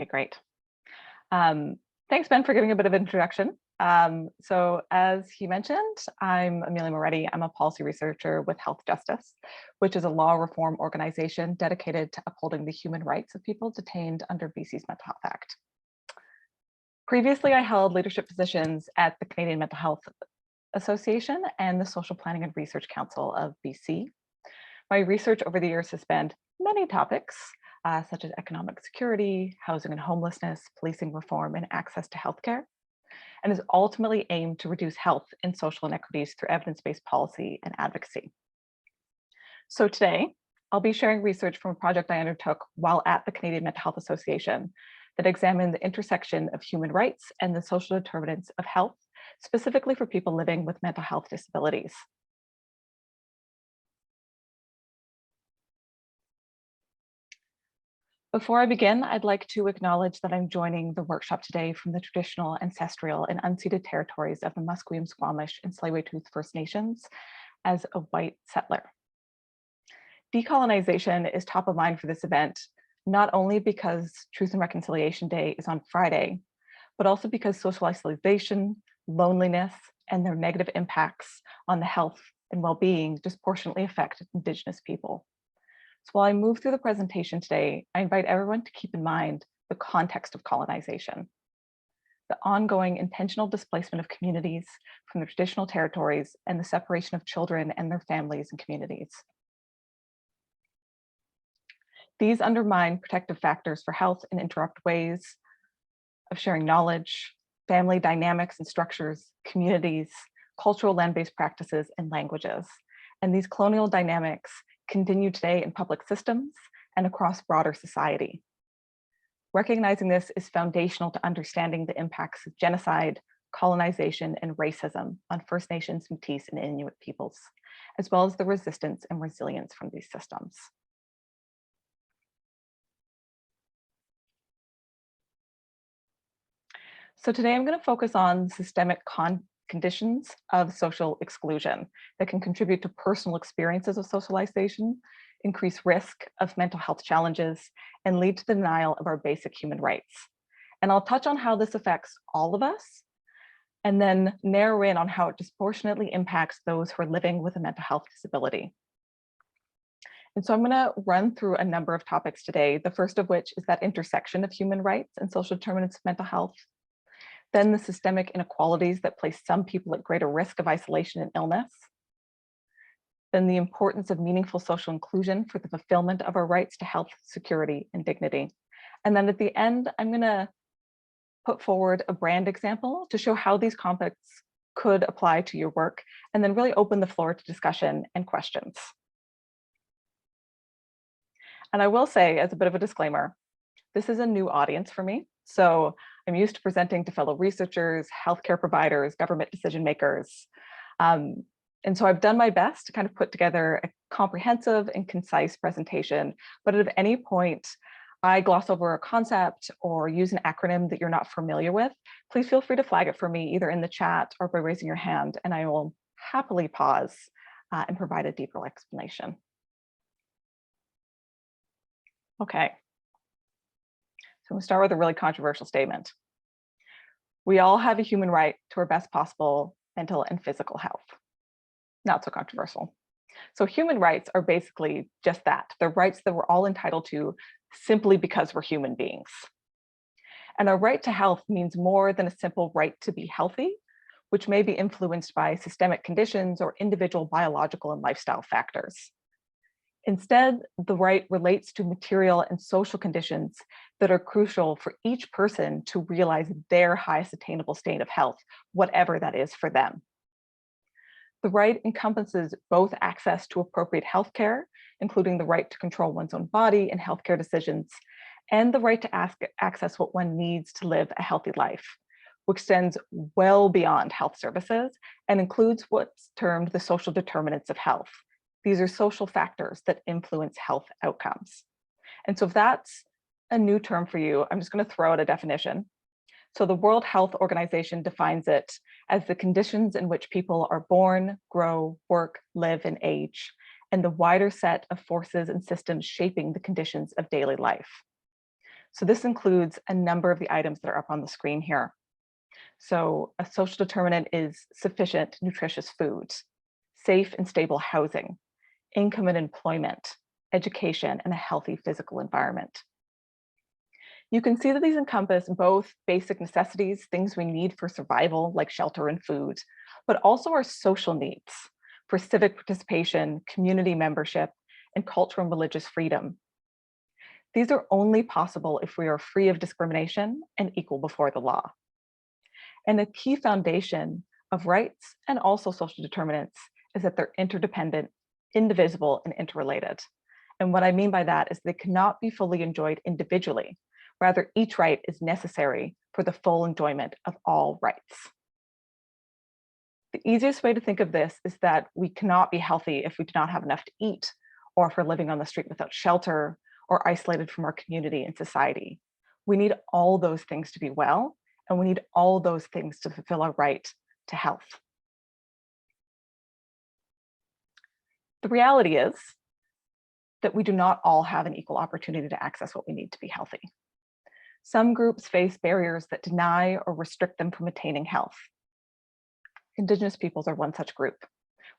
Okay, great. Thanks, Ben, for giving a bit of introduction. So as he mentioned, I'm Amelia Moretti. I'm a policy researcher with Health Justice, which is a law reform organization dedicated to upholding the human rights of people detained under BC's Mental Health Act. Previously, I held leadership positions at the Canadian Mental Health Association and the Social Planning and Research Council of BC. My research over the years has spanned many topics, such as economic security, housing and homelessness, policing reform, and access to healthcare, and is ultimately aimed to reduce health and social inequities through evidence-based policy and advocacy. So today, I'll be sharing research from a project I undertook while at the Canadian Mental Health Association that examined the intersection of human rights and the social determinants of health, specifically for people living with mental health disabilities. Before I begin, I'd like to acknowledge that I'm joining the workshop today from the traditional, ancestral, and unceded territories of the Musqueam, Squamish, and Tsleil-Waututh First Nations as a white settler. Decolonization is top of mind for this event, not only because Truth and Reconciliation Day is on Friday, but also because social isolation, loneliness, and their negative impacts on the health and well-being disproportionately affect Indigenous people. So while I move through the presentation today, I invite everyone to keep in mind the context of colonization, the ongoing intentional displacement of communities from their traditional territories, and the separation of children and their families and communities. These undermine protective factors for health and interrupt ways of sharing knowledge, family dynamics and structures, communities, cultural land-based practices, and languages. And these colonial dynamics continue today in public systems and across broader society. Recognizing this is foundational to understanding the impacts of genocide, colonization, and racism on First Nations, Métis, and Inuit peoples, as well as the resistance and resilience from these systems. So today I'm going to focus on systemic conditions of social exclusion that can contribute to personal experiences of socialization, increase risk of mental health challenges, and lead to the denial of our basic human rights. And I'll touch on how this affects all of us, and then narrow in on how it disproportionately impacts those who are living with a mental health disability. And so I'm going to run through a number of topics today, the first of which is that intersection of human rights and social determinants of mental health. Then the systemic inequalities that place some people at greater risk of isolation and illness. Then the importance of meaningful social inclusion for the fulfillment of our rights to health, security, and dignity. And then at the end, I'm going to put forward a brand example to show how these concepts could apply to your work, and then really open the floor to discussion and questions. And I will say, as a bit of a disclaimer, this is a new audience for me. So I'm used to presenting to fellow researchers, healthcare providers, government decision makers. And so I've done my best to kind of put together a comprehensive and concise presentation, but at any point I gloss over a concept or use an acronym that you're not familiar with, please feel free to flag it for me either in the chat or by raising your hand, and I will happily pause and provide a deeper explanation. Okay. So we'll start with a really controversial statement. We all have a human right to our best possible mental and physical health. Not so controversial. So human rights are basically just that. They're rights that we're all entitled to simply because we're human beings. And our right to health means more than a simple right to be healthy, which may be influenced by systemic conditions or individual biological and lifestyle factors. Instead, the right relates to material and social conditions that are crucial for each person to realize their highest attainable state of health, whatever that is for them. The right encompasses both access to appropriate healthcare, including the right to control one's own body and healthcare decisions, and the right to access what one needs to live a healthy life, which extends well beyond health services and includes what's termed the social determinants of health. These are social factors that influence health outcomes. And so if that's a new term for you, I'm just going to throw out a definition. So the World Health Organization defines it as the conditions in which people are born, grow, work, live, and age, and the wider set of forces and systems shaping the conditions of daily life. So this includes a number of the items that are up on the screen here. So a social determinant is sufficient, nutritious food, safe and stable housing, income and employment, education, and a healthy physical environment. You can see that these encompass both basic necessities, things we need for survival, like shelter and food, but also our social needs for civic participation, community membership, and cultural and religious freedom. These are only possible if we are free of discrimination and equal before the law. And a key foundation of rights and also social determinants is that they're interdependent, indivisible, and interrelated. And what I mean by that is they cannot be fully enjoyed individually. Rather, each right is necessary for the full enjoyment of all rights. The easiest way to think of this is that we cannot be healthy if we do not have enough to eat, or if we're living on the street without shelter, or isolated from our community and society. We need all those things to be well, and we need all those things to fulfill our right to health. The reality is that we do not all have an equal opportunity to access what we need to be healthy. Some groups face barriers that deny or restrict them from attaining health. Indigenous peoples are one such group,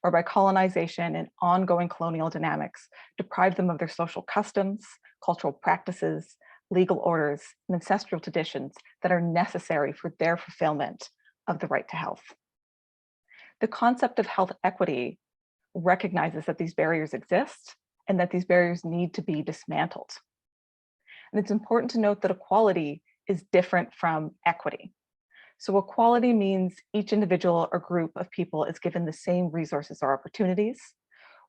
whereby colonization and ongoing colonial dynamics deprive them of their social customs, cultural practices, legal orders, and ancestral traditions that are necessary for their fulfillment of the right to health. The concept of health equity recognizes that these barriers exist and that these barriers need to be dismantled. And it's important to note that equality is different from equity. So equality means each individual or group of people is given the same resources or opportunities,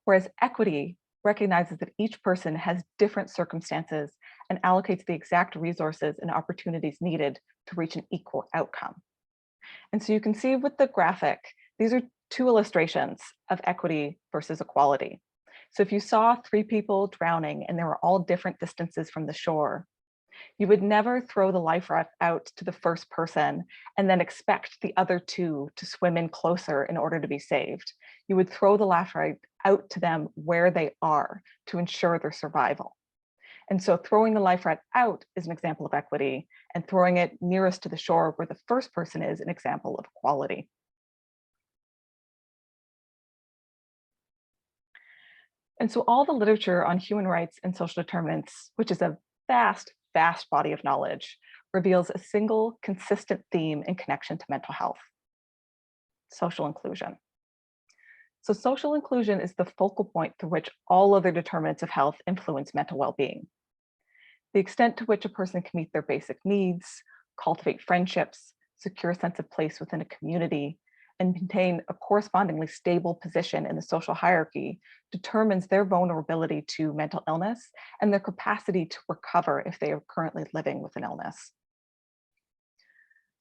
whereas equity recognizes that each person has different circumstances and allocates the exact resources and opportunities needed to reach an equal outcome. And so you can see with the graphic, these are two illustrations of equity versus equality. So if you saw 3 people drowning and they were all different distances from the shore, you would never throw the life raft out to the first person and then expect the other 2 to swim in closer in order to be saved. You would throw the life raft out to them where they are to ensure their survival. And so throwing the life raft out is an example of equity, and throwing it nearest to the shore where the first person is an example of equality. And so all the literature on human rights and social determinants, which is a vast body of knowledge, reveals a single consistent theme in connection to mental health: social inclusion. So social inclusion is the focal point through which all other determinants of health influence mental well-being. The extent to which a person can meet their basic needs, cultivate friendships, secure a sense of place within a community, and maintain a correspondingly stable position in the social hierarchy determines their vulnerability to mental illness and their capacity to recover if they are currently living with an illness.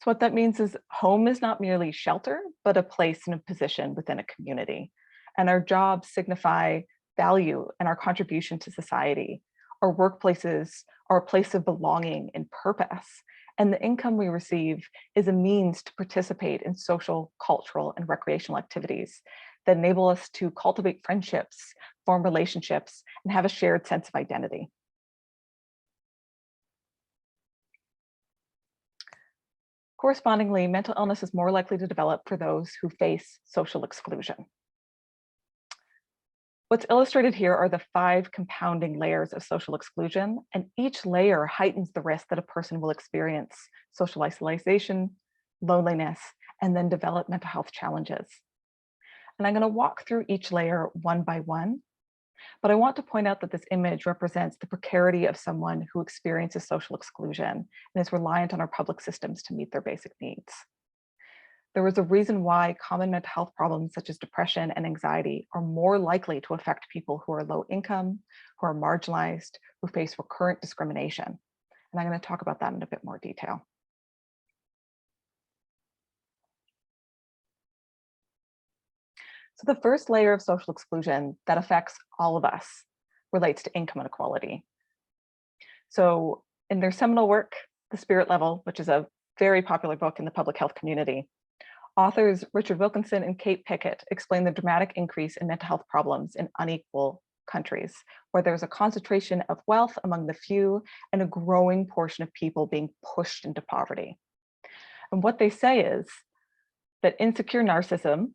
So what that means is home is not merely shelter, but a place and a position within a community. And our jobs signify value and our contribution to society. Our workplaces are a place of belonging and purpose. And the income we receive is a means to participate in social, cultural, and recreational activities that enable us to cultivate friendships, form relationships, and have a shared sense of identity. Correspondingly, mental illness is more likely to develop for those who face social exclusion. What's illustrated here are the 5 compounding layers of social exclusion, and each layer heightens the risk that a person will experience social isolation, loneliness, and then develop mental health challenges. And I'm going to walk through each layer one by one, but I want to point out that this image represents the precarity of someone who experiences social exclusion and is reliant on our public systems to meet their basic needs. There is a reason why common mental health problems such as depression and anxiety are more likely to affect people who are low income, who are marginalized, who face recurrent discrimination. And I'm going to talk about that in a bit more detail. So the first layer of social exclusion that affects all of us relates to income inequality. So in their seminal work, The Spirit Level, which is a very popular book in the public health community, authors Richard Wilkinson and Kate Pickett explain the dramatic increase in mental health problems in unequal countries, where there's a concentration of wealth among the few and a growing portion of people being pushed into poverty. And what they say is that insecure narcissism,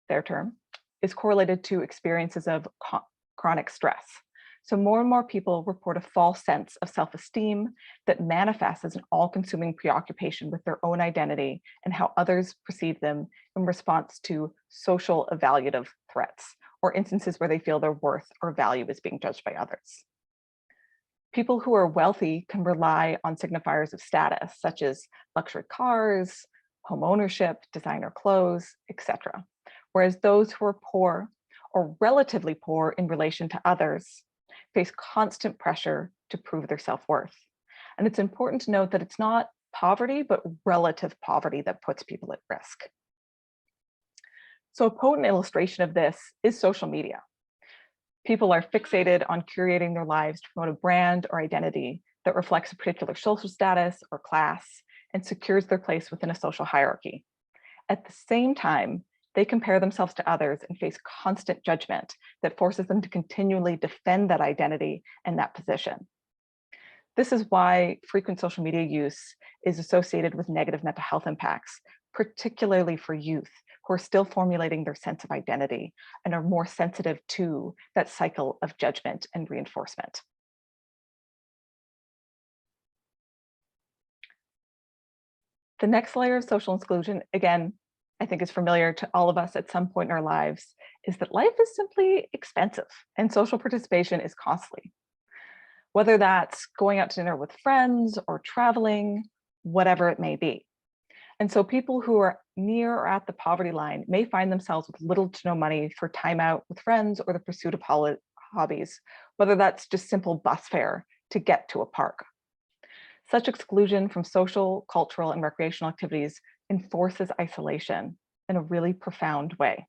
their term, is correlated to experiences of chronic stress. So more and more people report a false sense of self-esteem that manifests as an all-consuming preoccupation with their own identity and how others perceive them in response to social evaluative threats, or instances where they feel their worth or value is being judged by others. People who are wealthy can rely on signifiers of status, such as luxury cars, home ownership, designer clothes, etc. Whereas those who are poor or relatively poor in relation to others face constant pressure to prove their self-worth. And it's important to note that it's not poverty, but relative poverty that puts people at risk. So a potent illustration of this is social media. People are fixated on curating their lives to promote a brand or identity that reflects a particular social status or class and secures their place within a social hierarchy. At the same time, they compare themselves to others and face constant judgment that forces them to continually defend that identity and that position. This is why frequent social media use is associated with negative mental health impacts, particularly for youth who are still formulating their sense of identity and are more sensitive to that cycle of judgment and reinforcement. The next layer of social exclusion, again, I think is familiar to all of us at some point in our lives, is that life is simply expensive and social participation is costly. Whether that's going out to dinner with friends or traveling, whatever it may be. And so people who are near or at the poverty line may find themselves with little to no money for time out with friends or the pursuit of hobbies, whether that's just simple bus fare to get to a park. Such exclusion from social, cultural, and recreational activities enforces isolation in a really profound way,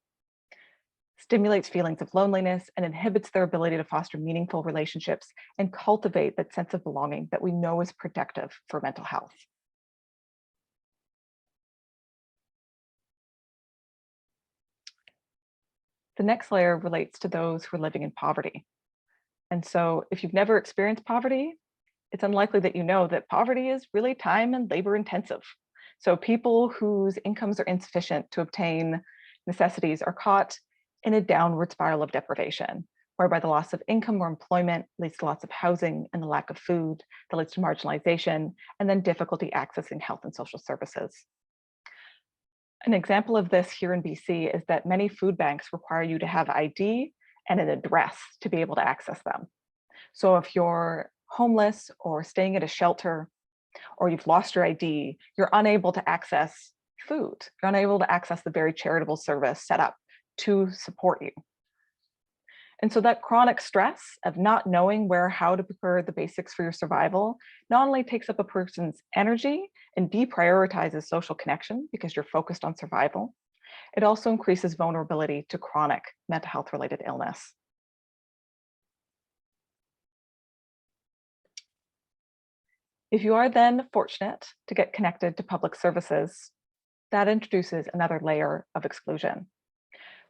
stimulates feelings of loneliness, and inhibits their ability to foster meaningful relationships and cultivate that sense of belonging that we know is protective for mental health. The next layer relates to those who are living in poverty. And so if you've never experienced poverty, it's unlikely that you know that poverty is really time and labor intensive. So people whose incomes are insufficient to obtain necessities are caught in a downward spiral of deprivation, whereby the loss of income or employment leads to loss of housing and the lack of food that leads to marginalization and then difficulty accessing health and social services. An example of this here in BC is that many food banks require you to have ID and an address to be able to access them. So if you're homeless or staying at a shelter, or you've lost your ID, you're unable to access food. You're unable to access the very charitable service set up to support you. And so that chronic stress of not knowing where, how to prepare the basics for your survival, not only takes up a person's energy and deprioritizes social connection because you're focused on survival, it also increases vulnerability to chronic mental health related illness. If you are then fortunate to get connected to public services, that introduces another layer of exclusion.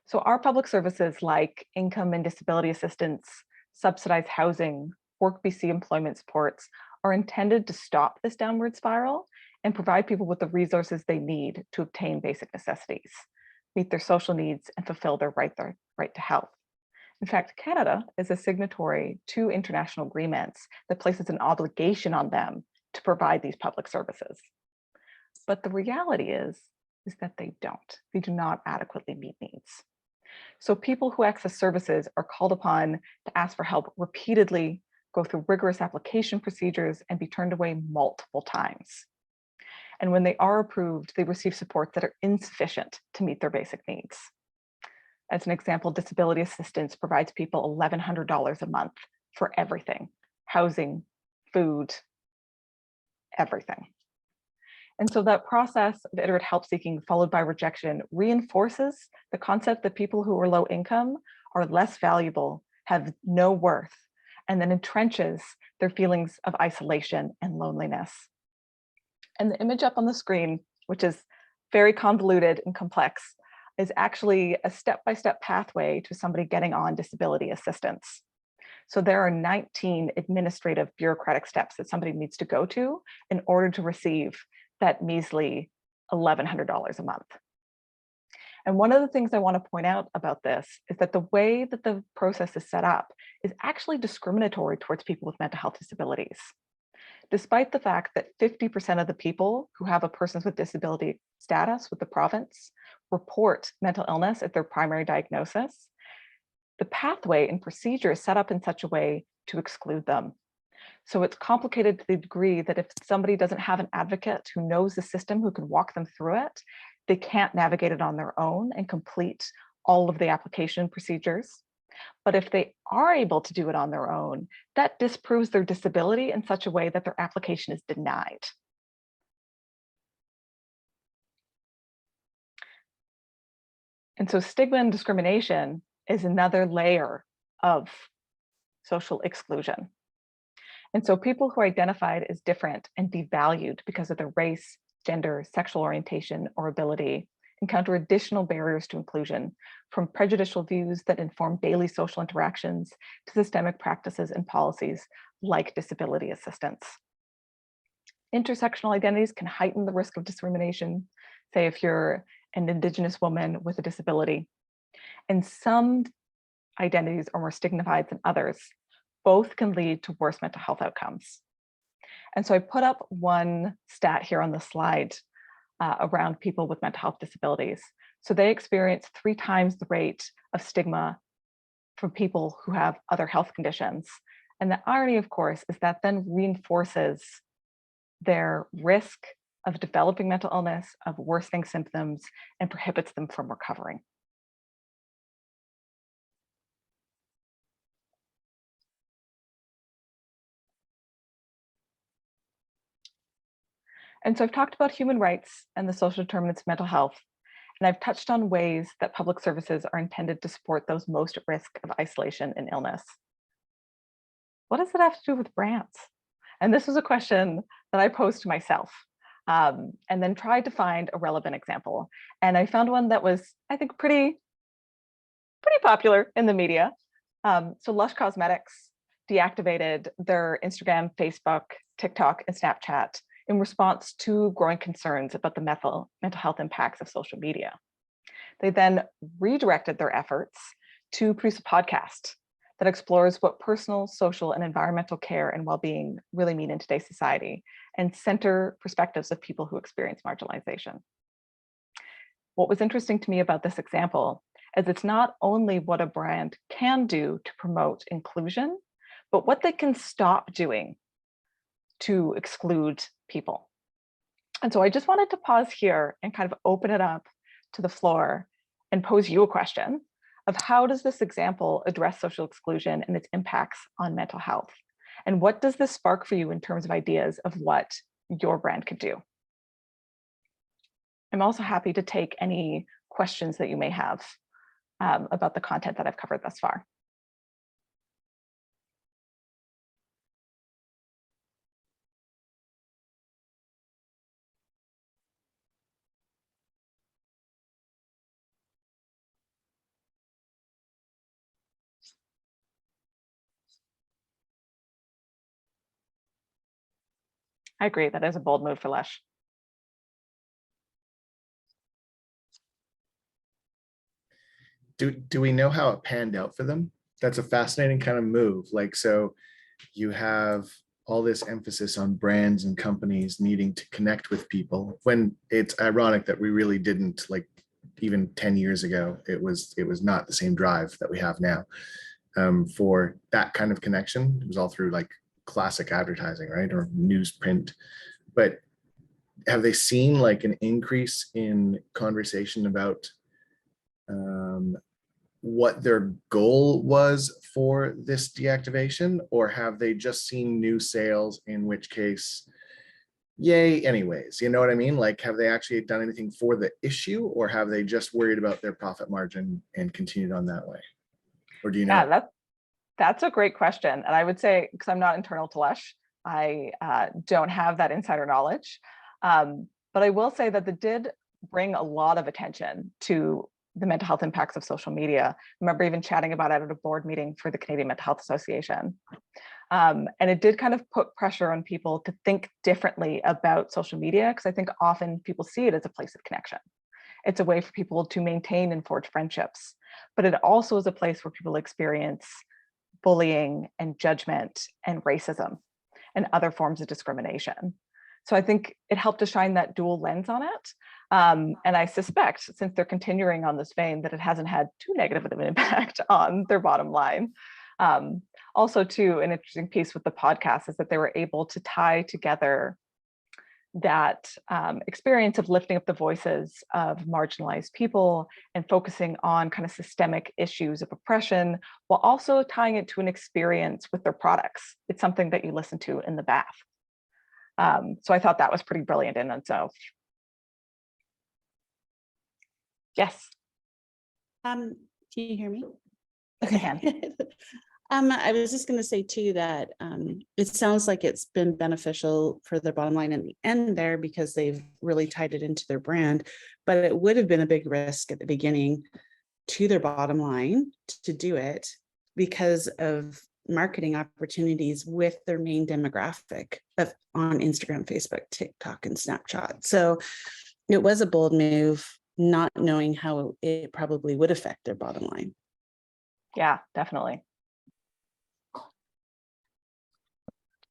So our public services like income and disability assistance, subsidized housing, Work BC employment supports are intended to stop this downward spiral and provide people with the resources they need to obtain basic necessities, meet their social needs, and fulfill their right to health. In fact, Canada is a signatory to international agreements that places an obligation on them to provide these public services. But the reality is that they don't. They do not adequately meet needs. So people who access services are called upon to ask for help repeatedly, go through rigorous application procedures, and be turned away multiple times. And when they are approved, they receive supports that are insufficient to meet their basic needs. As an example, disability assistance provides people $1,100 a month for everything: housing, food, everything. And so that process of iterative help seeking followed by rejection reinforces the concept that people who are low income are less valuable, have no worth, and then entrenches their feelings of isolation and loneliness. And the image up on the screen, which is very convoluted and complex, is actually a step-by-step pathway to somebody getting on disability assistance. So there are 19 administrative bureaucratic steps that somebody needs to go to in order to receive that measly $1,100 a month. And one of the things I want to point out about this is that the way that the process is set up is actually discriminatory towards people with mental health disabilities. Despite the fact that 50% of the people who have a persons with disability status with the province report mental illness as their primary diagnosis, the pathway and procedure is set up in such a way to exclude them. So it's complicated to the degree that if somebody doesn't have an advocate who knows the system, who can walk them through it, they can't navigate it on their own and complete all of the application procedures. But if they are able to do it on their own, that disproves their disability in such a way that their application is denied. And so stigma and discrimination is another layer of social exclusion. And so people who are identified as different and devalued because of their race, gender, sexual orientation, or ability encounter additional barriers to inclusion, from prejudicial views that inform daily social interactions to systemic practices and policies like disability assistance. Intersectional identities can heighten the risk of discrimination, say if you're an Indigenous woman with a disability. And some identities are more stigmatized than others. Both can lead to worse mental health outcomes. And so I put up one stat here on the slide around people with mental health disabilities. So they experience 3 times the rate of stigma from people who have other health conditions. And the irony, of course, is that then reinforces their risk of developing mental illness, of worsening symptoms, and prohibits them from recovering. And so I've talked about human rights and the social determinants of mental health, and I've touched on ways that public services are intended to support those most at risk of isolation and illness. What does it have to do with brands? And this was a question that I posed to myself, and then tried to find a relevant example. And I found one that was, I think, pretty popular in the media. So Lush Cosmetics deactivated their Instagram, Facebook, TikTok, and Snapchat in response to growing concerns about the mental health impacts of social media. They then redirected their efforts to produce a podcast that explores what personal, social, and environmental care and well-being really mean in today's society and center perspectives of people who experience marginalization. What was interesting to me about this example is it's not only what a brand can do to promote inclusion, but what they can stop doing to exclude people. And so I just wanted to pause here and kind of open it up to the floor and pose you a question of how does this example address social exclusion and its impacts on mental health? And what does this spark for you in terms of ideas of what your brand could do? I'm also happy to take any questions that you may have about the content that I've covered thus far. I agree, that is a bold move for Lush. Do we know how it panned out for them? That's a fascinating kind of move. Like, so you have all this emphasis on brands and companies needing to connect with people, when it's ironic that we really didn't, like even 10 years ago, it was not the same drive that we have now for that kind of connection. It was all through like classic advertising, right? Or newsprint. But have they seen like an increase in conversation about what their goal was for this deactivation, or have they just seen new sales, in which case, yay anyways? You know what I mean? Like, have they actually done anything for the issue, or have they just worried about their profit margin and continued on that way? Or do you know? Yeah, that's a great question. And I would say, because I'm not internal to Lush, I don't have that insider knowledge. But I will say that it did bring a lot of attention to the mental health impacts of social media. I remember even chatting about it at a board meeting for the Canadian Mental Health Association. And it did kind of put pressure on people to think differently about social media, because I think often people see it as a place of connection. It's a way for people to maintain and forge friendships, but it also is a place where people experience bullying and judgment and racism and other forms of discrimination. So I think it helped to shine that dual lens on it. And I suspect, since they're continuing on this vein, that it hasn't had too negative of an impact on their bottom line. Also, too, an interesting piece with the podcast is that they were able to tie together that experience of lifting up the voices of marginalized people and focusing on kind of systemic issues of oppression, while also tying it to an experience with their products. It's something that you listen to in the bath. So I thought that was pretty brilliant in itself. Yes. Can you hear me? Okay. I was just going to say too that it sounds like it's been beneficial for their bottom line in the end there, because they've really tied it into their brand, but it would have been a big risk at the beginning to their bottom line to do it because of marketing opportunities with their main demographic on Instagram, Facebook, TikTok, and Snapchat. So it was a bold move, not knowing how it probably would affect their bottom line. Yeah, definitely.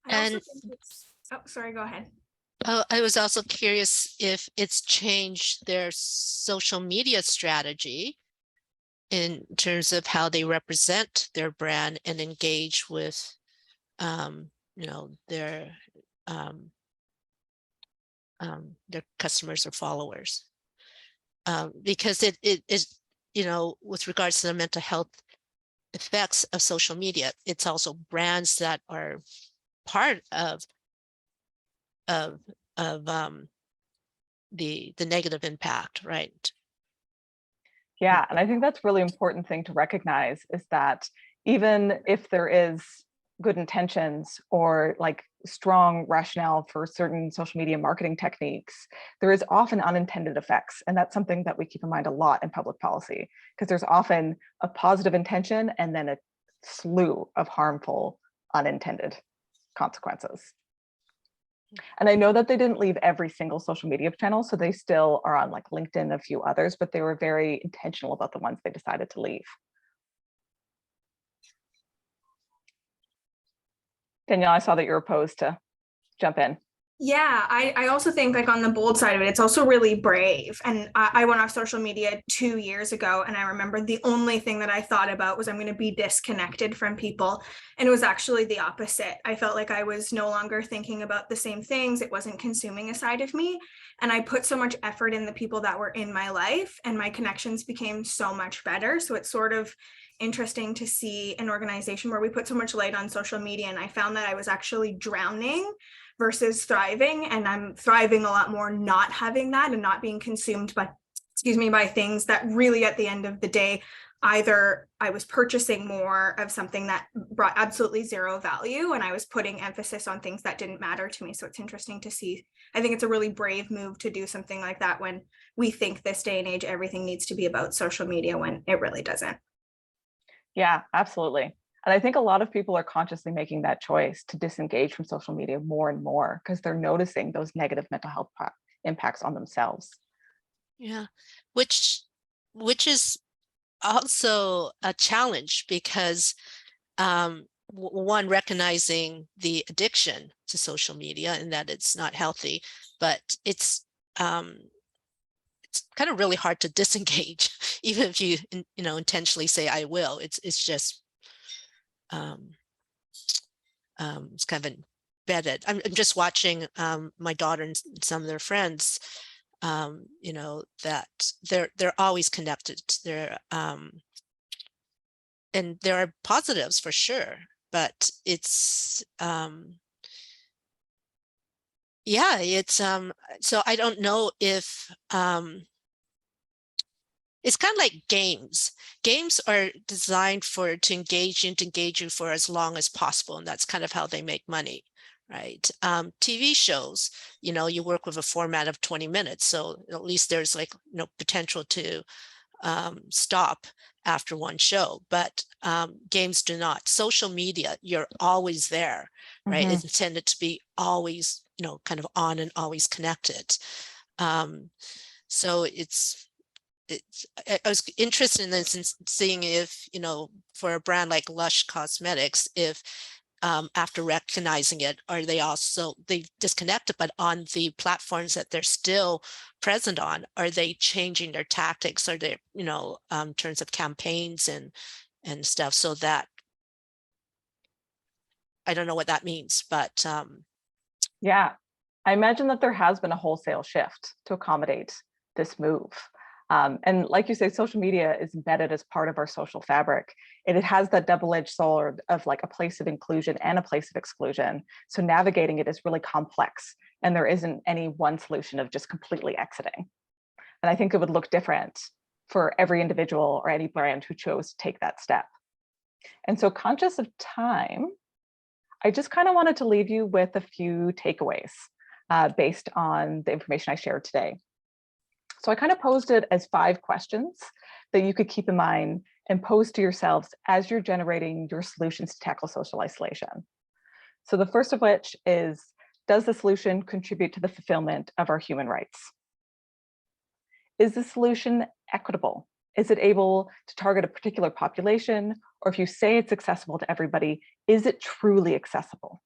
And oh, sorry, go ahead. I was also curious if it's changed their social media strategy in terms of how they represent their brand and engage with, their customers or followers. Because it is, with regards to the mental health effects of social media, it's also brands that are part of the negative impact, right? Yeah, and I think that's really important thing to recognize, is that even if there is good intentions or like strong rationale for certain social media marketing techniques, there is often unintended effects. And that's something that we keep in mind a lot in public policy, because there's often a positive intention and then a slew of harmful unintended consequences. And I know that they didn't leave every single social media channel, so they still are on like LinkedIn and a few others, but they were very intentional about the ones they decided to leave. Danielle, I saw that you're opposed to jump in. Yeah, I also think, like, on the bold side of it, it's also really brave. And I went off social media 2 years ago, and I remember the only thing that I thought about was I'm going to be disconnected from people. And it was actually the opposite. I felt like I was no longer thinking about the same things. It wasn't consuming a side of me. And I put so much effort in the people that were in my life, and my connections became so much better. So it's sort of interesting to see an organization where we put so much light on social media, and I found that I was actually drowning versus thriving, and I'm thriving a lot more not having that and not being consumed by things that really, at the end of the day, either I was purchasing more of something that brought absolutely zero value, and I was putting emphasis on things that didn't matter to me. So it's interesting to see. I think it's a really brave move to do something like that when we think this day and age everything needs to be about social media, when it really doesn't. Yeah, absolutely. And I think a lot of people are consciously making that choice to disengage from social media more and more, because they're noticing those negative mental health impacts on themselves. Yeah, which is also a challenge, because one, recognizing the addiction to social media and that it's not healthy, but it's kind of really hard to disengage, even if you intentionally say I will. It's just it's kind of embedded. I'm just watching my daughter and some of their friends, that they're always connected. And there are positives for sure, but it's so I don't know if it's kind of like games. Games are designed to engage you for as long as possible, and that's kind of how they make money, right? TV shows, you work with a format of 20 minutes, so at least there's potential to stop after one show, but games do not. Social media, you're always there, right? Mhm. It's intended to be always, kind of on and always connected. So I was interested in this and seeing if, for a brand like Lush Cosmetics, if after recognizing it, are they disconnected, but on the platforms that they're still present on, are they changing their tactics? Are they, in terms of campaigns and stuff, so that I don't know what that means, but Yeah, I imagine that there has been a wholesale shift to accommodate this move. And like you say, social media is embedded as part of our social fabric. It has that double-edged sword of like a place of inclusion and a place of exclusion. So navigating it is really complex, and there isn't any one solution of just completely exiting. And I think it would look different for every individual or any brand who chose to take that step. And so, conscious of time, I just kind of wanted to leave you with a few takeaways based on the information I shared today. So I kind of posed it as 5 questions that you could keep in mind and pose to yourselves as you're generating your solutions to tackle social isolation. So the first of which is, does the solution contribute to the fulfillment of our human rights? Is the solution equitable? Is it able to target a particular population? Or if you say it's accessible to everybody, is it truly accessible?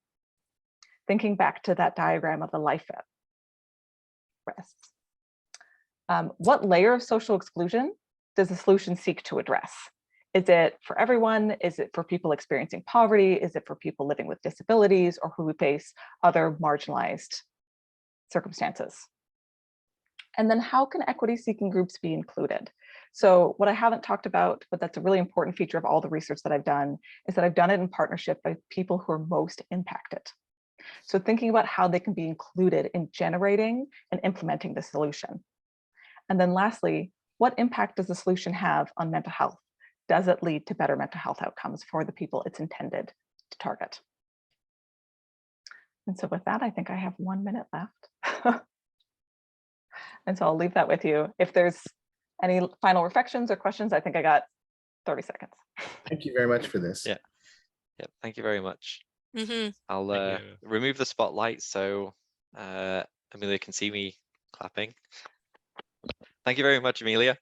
Thinking back to that diagram of the life at rest. What layer of social exclusion does the solution seek to address? Is it for everyone? Is it for people experiencing poverty? Is it for people living with disabilities or who face other marginalized circumstances? And then how can equity-seeking groups be included? So what I haven't talked about, but that's a really important feature of all the research that I've done, is that I've done it in partnership with people who are most impacted. So thinking about how they can be included in generating and implementing the solution. And then lastly, what impact does the solution have on mental health? Does it lead to better mental health outcomes for the people it's intended to target? And so with that, I think I have 1 minute left. And so I'll leave that with you. If there's any final reflections or questions, I think I got 30 seconds. Thank you very much for this. Yeah. Yeah, thank you very much. mhm. I'll Thank you. remove the spotlight so Amelia can see me clapping. Thank you very much, Amelia.